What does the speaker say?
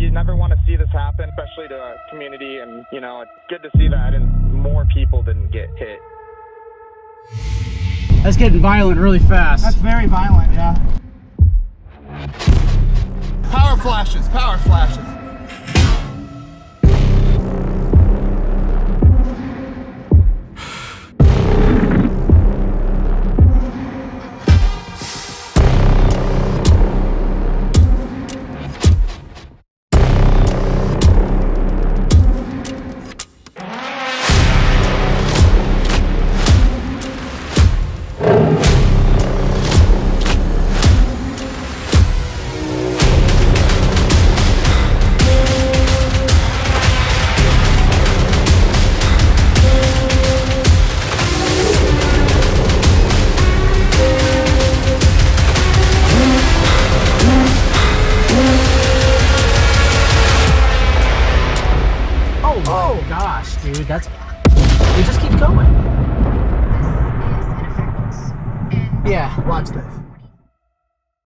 You never want to see this happen, especially to a community, and, you know, it's good to see that and more people didn't get hit. That's getting violent really fast. That's very violent, yeah. Power flashes, power flashes. Oh gosh, dude, that's... We just keep going. Yeah, watch this.